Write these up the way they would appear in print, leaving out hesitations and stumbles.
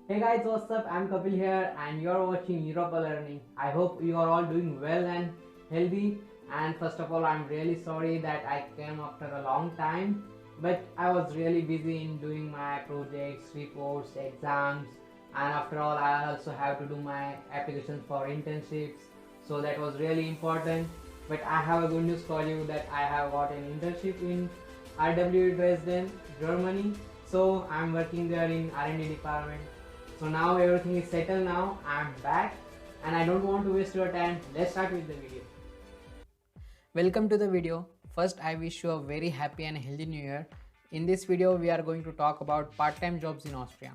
Hey guys, what's up? I'm Kapil here and you're watching Europa Learning. I hope you are all doing well and healthy. And first of all, I'm really sorry that I came after a long time, but I was really busy in doing my projects, reports, exams, and after all, I also have to do my application for internships. So that was really important. But I have a good news for you that I have got an internship in RW Dresden, Germany. So I'm working there in R&D department. So now everything is settled now. I'm back and I don't want to waste your time. Let's start with the video. Welcome to the video. First, I wish you a very happy and healthy new year. In this video, we are going to talk about part-time jobs in Austria.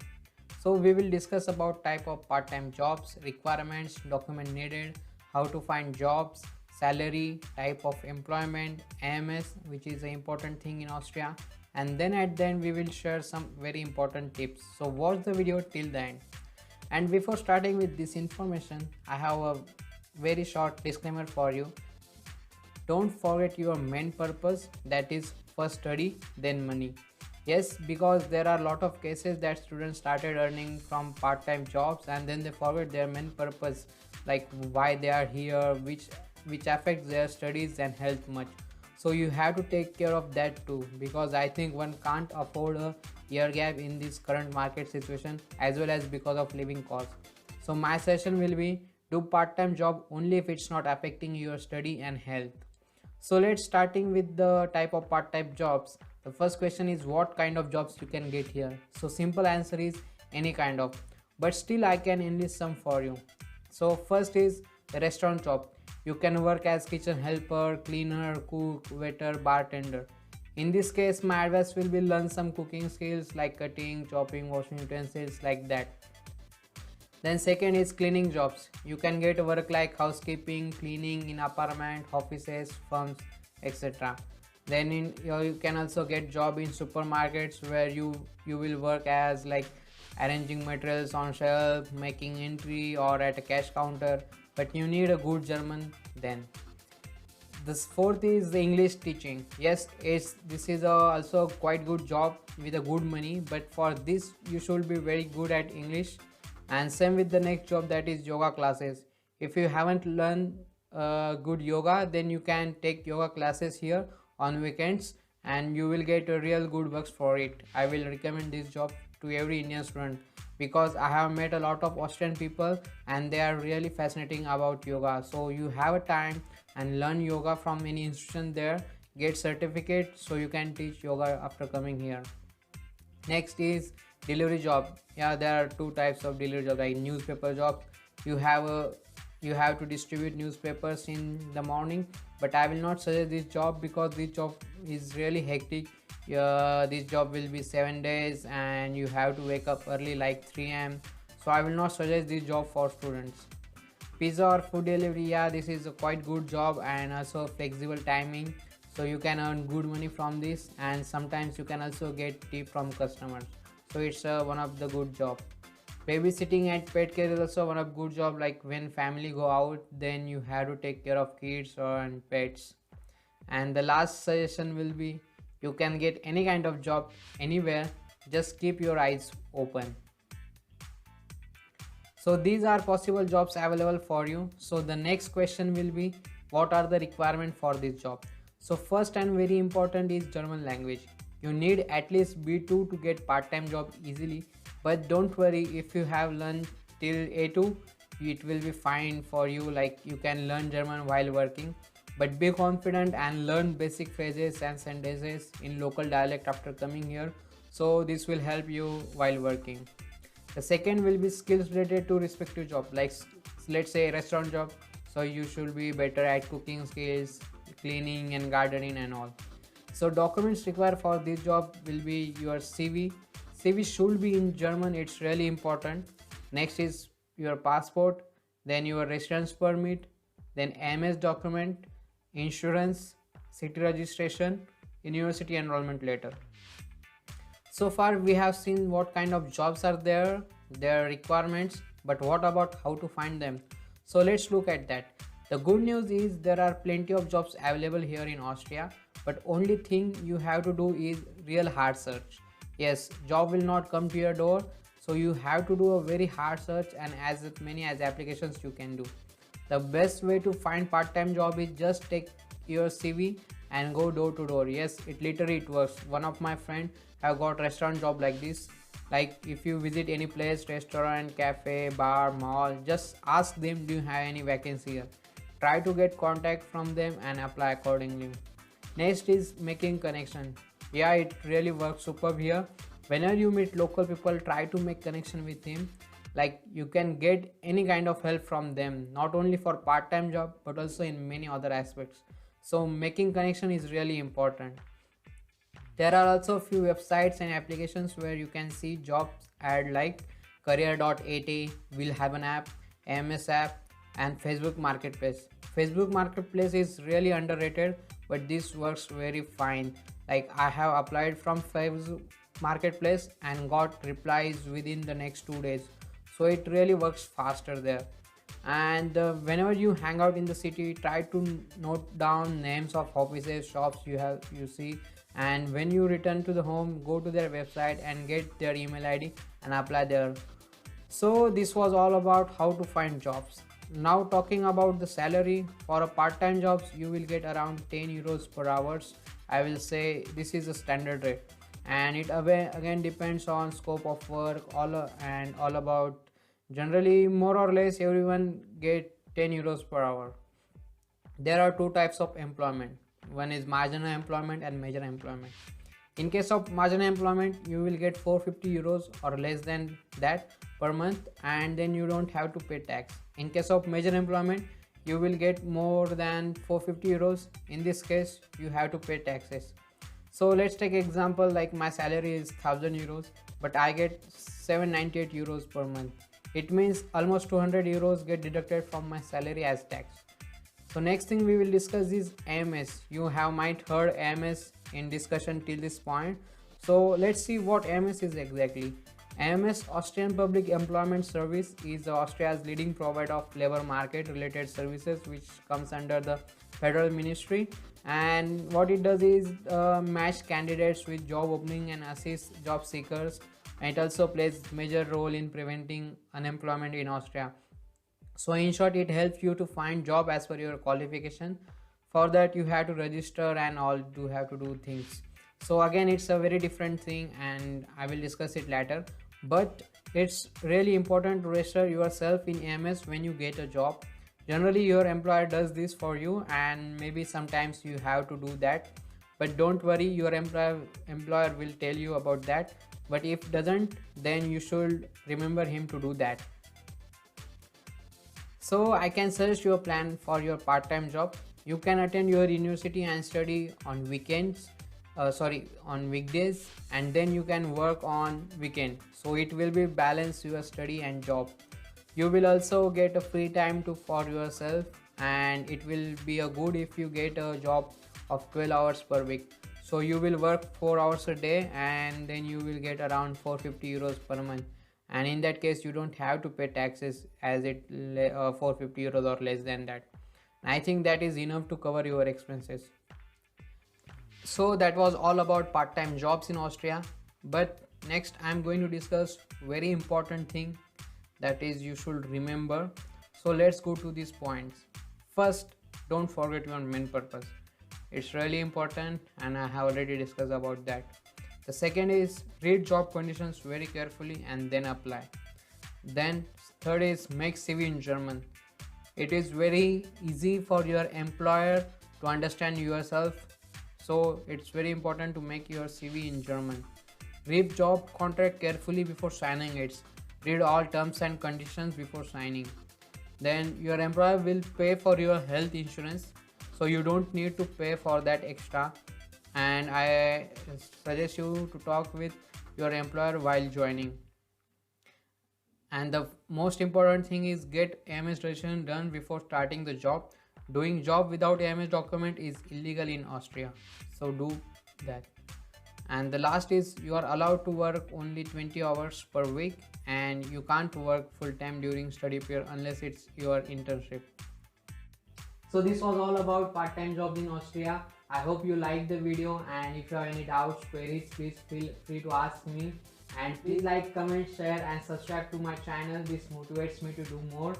So we will discuss about type of part-time jobs, requirements, document needed, how to find jobs, salary, type of employment, AMS, which is an important thing in Austria, and then at the end we will share some very important tips. So watch the video till the end. And before starting with this information, I have a very short disclaimer for you. Don't forget your main purpose, that is first study then money. Yes, because there are a lot of cases that students started earning from part-time jobs and then they forget their main purpose, like why they are here, which affects their studies and health much. So you have to take care of that too, because I think one can't afford a year gap in this current market situation, as well as because of living costs. So my session will be do part-time job only if it's not affecting your study and health. So let's starting with the type of part-time jobs. The first question is what kind of jobs you can get here. So simple answer is any kind of, but still I can enlist some for you. So first is the restaurant job. You can work as kitchen helper, cleaner, cook, waiter, bartender. In this case, my advice will be learn some cooking skills like cutting, chopping, washing utensils like that. Then second is cleaning jobs. You can get work like housekeeping, cleaning in apartment, offices, firms, etc. Then you can also get job in supermarkets where you will work as like arranging materials on shelf, making entry or at a cash counter, but you need a good German then. This fourth is the English teaching. Yes, this is also quite good job with a good money, but for this you should be very good at English. And same with the next job, that is yoga classes. If you haven't learned good yoga, then you can take yoga classes here on weekends and you will get a real good works for it. I will recommend this job to every Indian student because I have met a lot of Austrian people and they are really fascinating about yoga. So you have a time and learn yoga from any institution there, get certificate so you can teach yoga after coming here. Next is delivery job. Yeah, there are two types of delivery job, like newspaper job. You have to distribute newspapers in the morning, but I will not suggest this job because this job is really hectic. This job will be 7 days and you have to wake up early like 3 a.m. So I will not suggest this job for students. Pizza or food delivery, yeah, this is a quite good job and also flexible timing, so you can earn good money from this, and sometimes you can also get tip from customers, so it's one of the good job. Babysitting and pet care is also one of good job, like when family go out then you have to take care of kids and pets. And the last suggestion will be you can get any kind of job anywhere, just keep your eyes open. So these are possible jobs available for you. So the next question will be what are the requirements for this job. So first and very important is German language. You need at least B2 to get part-time job easily, but don't worry, if you have learned till A2 it will be fine for you, like you can learn German while working. But be confident and learn basic phrases and sentences in local dialect after coming here, so this will help you while working. The second will be skills related to respective job, like let's say restaurant job, so you should be better at cooking skills, cleaning and gardening and all. So documents required for this job will be your CV should be in German, it's really important. Next is your passport, then your residence permit, then MS document, insurance, city registration, university enrollment letter. So far we have seen what kind of jobs are there, their requirements, but what about how to find them? So let's look at that. The good news is there are plenty of jobs available here in Austria, but only thing you have to do is real hard search. Yes, job will not come to your door, So you have to do a very hard search and as many as applications you can do. The best way to find part-time job is just take your CV and go door to door. Yes, it literally it works. One of my friend have got restaurant job like this. Like if you visit any place, restaurant, cafe, bar, mall, just ask them, do you have any vacancy here? Try to get contact from them and apply accordingly. Next is making connection. Yeah, it really works superb here. Whenever you meet local people, try to make connection with him. Like you can get any kind of help from them, not only for part-time job but also in many other aspects. So making connection is really important. There are also a few websites and applications where you can see jobs ad like career.at, will have an app, AMS app, and Facebook Marketplace. Facebook Marketplace is really underrated, but this works very fine. Like I have applied from Facebook Marketplace and got replies within the next 2 days. So it really works faster there. And whenever you hang out in the city, try to note down names of offices, shops you see, and when you return to the home, go to their website and get their email ID and apply there. So this was all about how to find jobs. Now talking about the salary, for a part-time jobs you will get around 10 euros per hours. I will say this is a standard rate, and it again depends on scope of work, all about. Generally, more or less everyone get 10 euros per hour. There are two types of employment. One is marginal employment and major employment. In case of marginal employment, you will get 450 euros or less than that per month, and then you don't have to pay tax. In case of major employment, you will get more than 450 euros. In this case, you have to pay taxes. So let's take example, like my salary is 1000 euros, but I get 798 euros per month. It means almost 200 euros get deducted from my salary as tax. So next thing we will discuss is AMS. You have might heard AMS in discussion till this point. So let's see what AMS is exactly. AMS, Austrian Public Employment Service, is Austria's leading provider of labor market related services, which comes under the federal ministry. And what it does is match candidates with job opening and assist job seekers. And it also plays major role in preventing unemployment in Austria. So in short, it helps you to find job as per your qualification. For that you have to register and all do have to do things. So again, it's a very different thing and I will discuss it later. But it's really important to register yourself in AMS when you get a job. Generally your employer does this for you, and maybe sometimes you have to do that. But don't worry, your employer will tell you about that. But if doesn't, then you should remember him to do that. So I can suggest you a plan for your part-time job. You can attend your university and study on on weekdays, and then you can work on weekend. So it will be balance your study and job. You will also get a free time for yourself, and it will be a good if you get a job of 12 hours per week. So you will work 4 hours a day and then you will get around 450 euros per month. And in that case you don't have to pay taxes as 450 euros or less than that. And I think that is enough to cover your expenses. So that was all about part-time jobs in Austria. But next I'm going to discuss very important thing, that is you should remember. So let's go to these points. First, don't forget your main purpose. It's really important and I have already discussed about that. The second is read job conditions very carefully and then apply. Then third is make CV in German. It is very easy for your employer to understand yourself, so it's very important to make your CV in German. Read job contract carefully before signing it. Read all terms and conditions before signing. Then your employer will pay for your health insurance, so you don't need to pay for that extra. And I suggest you to talk with your employer while joining. And the most important thing is get AMS registration done before starting the job. Doing job without AMS document is illegal in Austria, so do that. And the last is you are allowed to work only 20 hours per week, and you can't work full time during study period unless it's your internship. So this was all about part-time jobs in Austria. I hope you liked the video, and if you have any doubts, queries, please feel free to ask me. And please like, comment, share and subscribe to my channel. This motivates me to do more.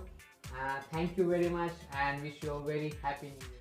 Thank you very much and wish you a very happy new year.